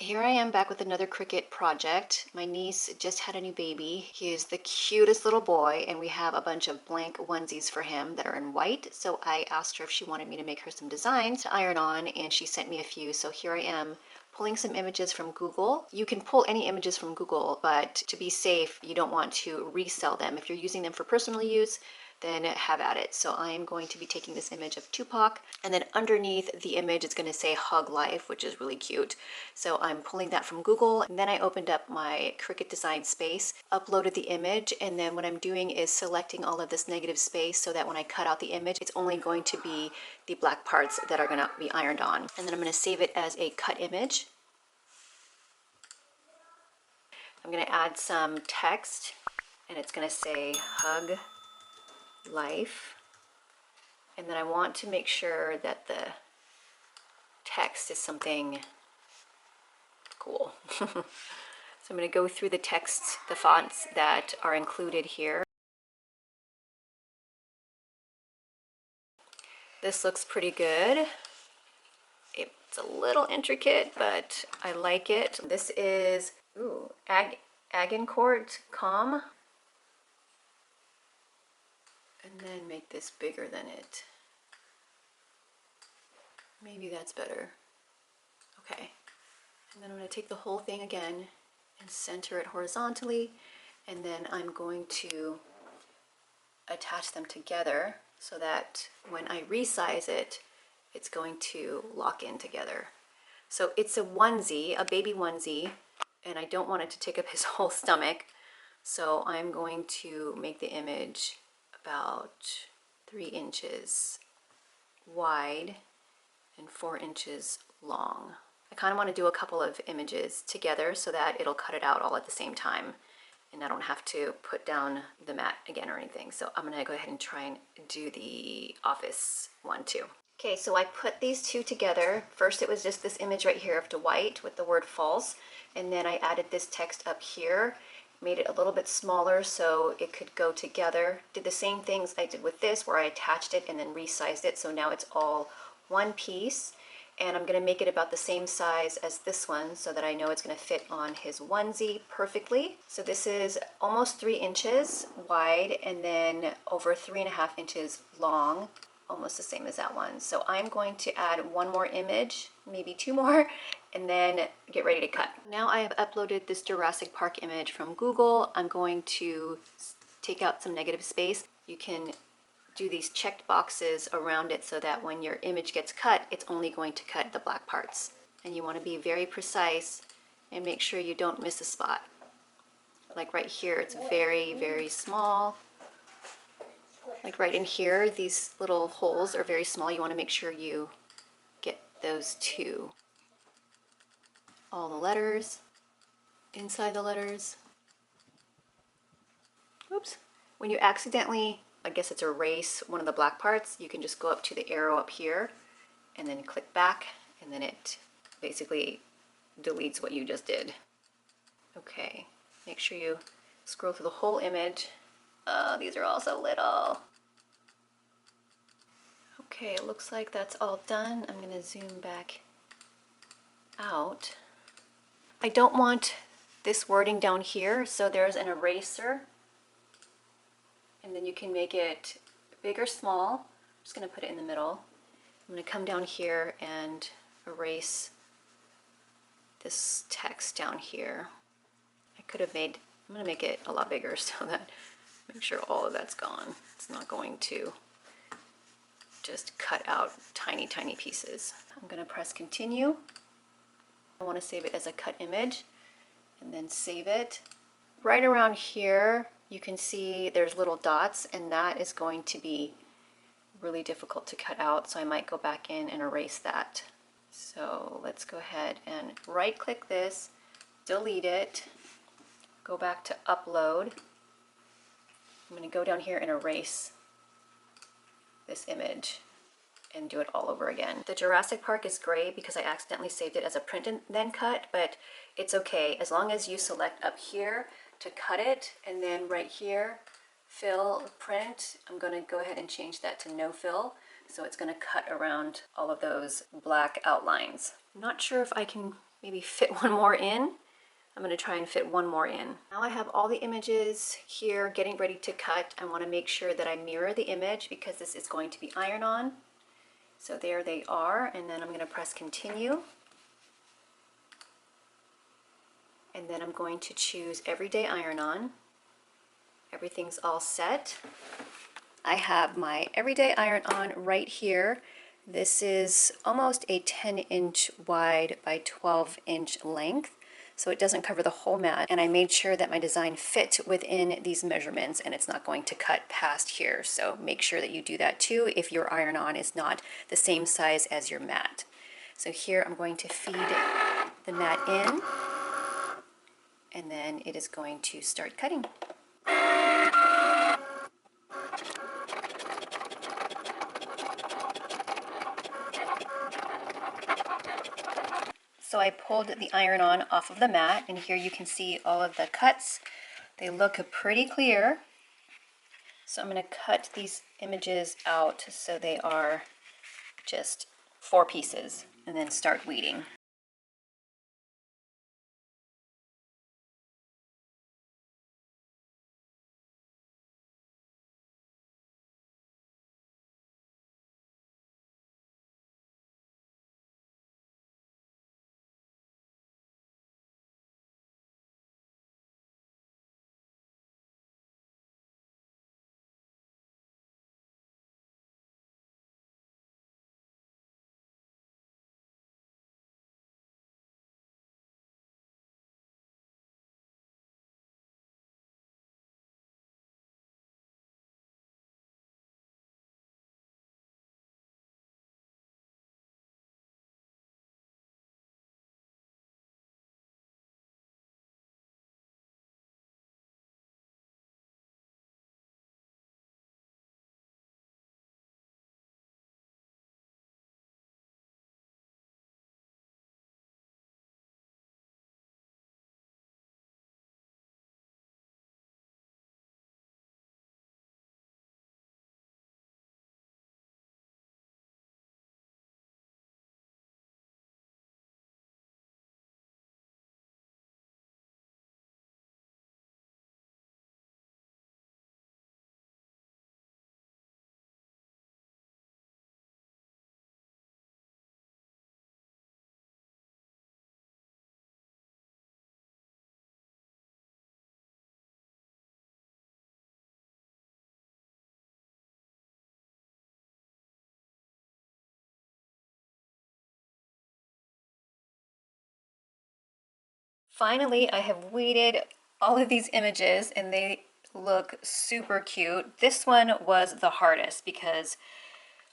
Here I am back with another Cricut project. My niece just had a new baby. He is the cutest little boy, and we have a bunch of blank onesies for him that are in white. So I asked her if she wanted me to make her some designs to iron on, and she sent me a few. So here I am pulling some images from Google. You can pull any images from Google, but to be safe, you don't want to resell them. If you're using them for personal use, then have at it. So I am going to be taking this image of Tupac, and then underneath the image it's going to say Hug Life, which is really cute. So I'm pulling that from Google, and then I opened up my Cricut Design Space, uploaded the image, and then what I'm doing is selecting all of this negative space so that when I cut out the image, it's only going to be the black parts that are going to be ironed on. And then I'm going to save it as a cut image. I'm going to add some text, and it's going to say Hug Life. And then I want to make sure that the text is something cool. So I'm going to go through the texts, the fonts that are included here. This looks pretty good. It's a little intricate, but I like it. This is Agincourt Com. And then make this bigger than it. Maybe that's better. Okay. And then I'm going to take the whole thing again and center it horizontally, and then I'm going to attach them together so that when I resize it, it's going to lock in together. So it's a onesie, a baby onesie, and I don't want it to take up his whole stomach. So I'm going to make the image about 3 inches wide and 4 inches long. I kind of want to do a couple of images together so that it'll cut it out all at the same time, and I don't have to put down the mat again or anything. So I'm going to go ahead and try and do the office one too. Okay, so I put these two together. First it was just this image right here of Dwight with the word false, and then I added this text up here, made it a little bit smaller so it could go together. Did the same things I did with this where I attached it and then resized it, so now it's all one piece. And I'm going to make it about the same size as this one so that I know it's going to fit on his onesie perfectly. So this is almost 3 inches wide and then over 3.5 inches long, almost the same as that one. So I'm going to add one more image, maybe 2 more, and then get ready to cut. Now I have uploaded this Jurassic Park image from Google. I'm going to take out some negative space. You can do these checked boxes around it so that when your image gets cut, it's only going to cut the black parts. And you want to be very precise and make sure you don't miss a spot. Like right here, it's very, very small. Like right in here, these little holes are very small. You want to make sure you get those too. All the letters, inside the letters. Oops. When you accidentally, I guess it's erase one of the black parts, you can just go up to the arrow up here and then click back, and then it basically deletes what you just did. Okay, make sure you scroll through the whole image. These are all so little. Okay, it looks like that's all done. I'm going to zoom back out. I don't want this wording down here, so there's an eraser. And then you can make it big or small. I'm just going to put it in the middle. I'm going to come down here and erase this text down here. I could have made, I'm going to make it a lot bigger so that, make sure all of that's gone. It's not going to just cut out tiny, tiny pieces. I'm going to press continue. I want to save it as a cut image and then save it. Right around here, you can see there's little dots, and that is going to be really difficult to cut out, so I might go back in and erase that. So let's go ahead and right click this, delete it, go back to upload. I'm going to go down here and erase this image and do it all over again. The Jurassic Park is gray because I accidentally saved it as a print and then cut, but it's okay as long as you select up here to cut it, and then right here, fill, print. I'm going to go ahead and change that to no fill, so it's going to cut around all of those black outlines. I'm not sure if I can maybe fit one more in. I'm going to try and fit one more in. Now I have all the images here getting ready to cut. I want to make sure that I mirror the image because this is going to be iron on. So there they are, and then I'm going to press continue. And then I'm going to choose everyday iron on. Everything's all set. I have my everyday iron on right here. This is almost a 10-inch wide by 12-inch length, so it doesn't cover the whole mat. And I made sure that my design fit within these measurements and it's not going to cut past here. So make sure that you do that too if your iron on is not the same size as your mat. So here I'm going to feed the mat in, and then it is going to start cutting. So I pulled the iron on off of the mat, and here you can see all of the cuts. They look pretty clear. So I'm going to cut these images out so they are just 4 pieces, and then start weeding. Finally, I have weeded all of these images and they look super cute. This one was the hardest because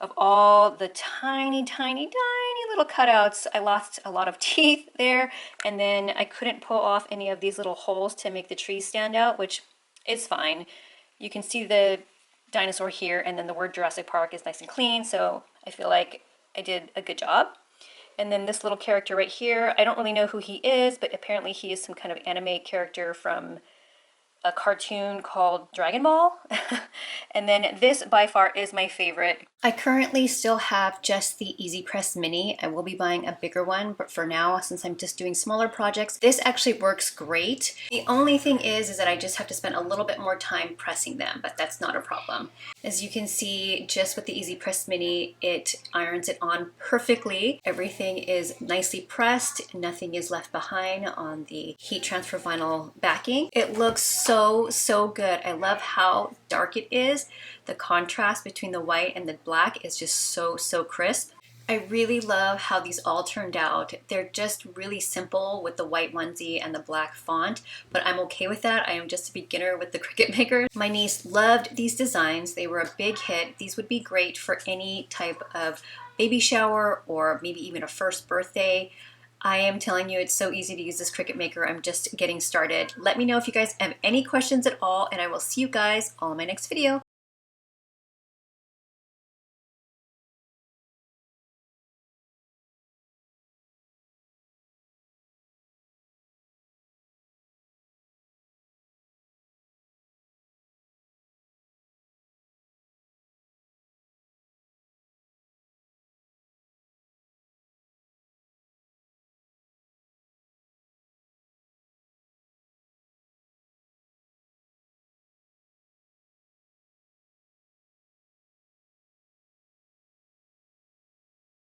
of all the tiny, tiny, tiny little cutouts. I lost a lot of teeth there, and then I couldn't pull off any of these little holes to make the trees stand out, which is fine. You can see the dinosaur here, and then the word Jurassic Park is nice and clean, so I feel like I did a good job. And then this little character right here, I don't really know who he is, but apparently he is some kind of anime character from a cartoon called Dragon Ball. And then this by far is my favorite. I currently still have just the EasyPress Mini. I will be buying a bigger one, but for now, since I'm just doing smaller projects, this actually works great. The only thing is that I just have to spend a little bit more time pressing them, but that's not a problem. As you can see, just with the EasyPress Mini, it irons it on perfectly. Everything is nicely pressed. Nothing is left behind on the heat transfer vinyl backing. It looks so good. I love how dark it is. The contrast between the white and the black is just so crisp. I really love how these all turned out. They're just really simple with the white onesie and the black font, but I'm okay with that. I am just a beginner with the Cricut Maker. My niece loved these designs. They were a big hit. These would be great for any type of baby shower or maybe even a first birthday. I am telling you, it's so easy to use this Cricut Maker. I'm just getting started. Let me know if you guys have any questions at all, and I will see you guys all in my next video.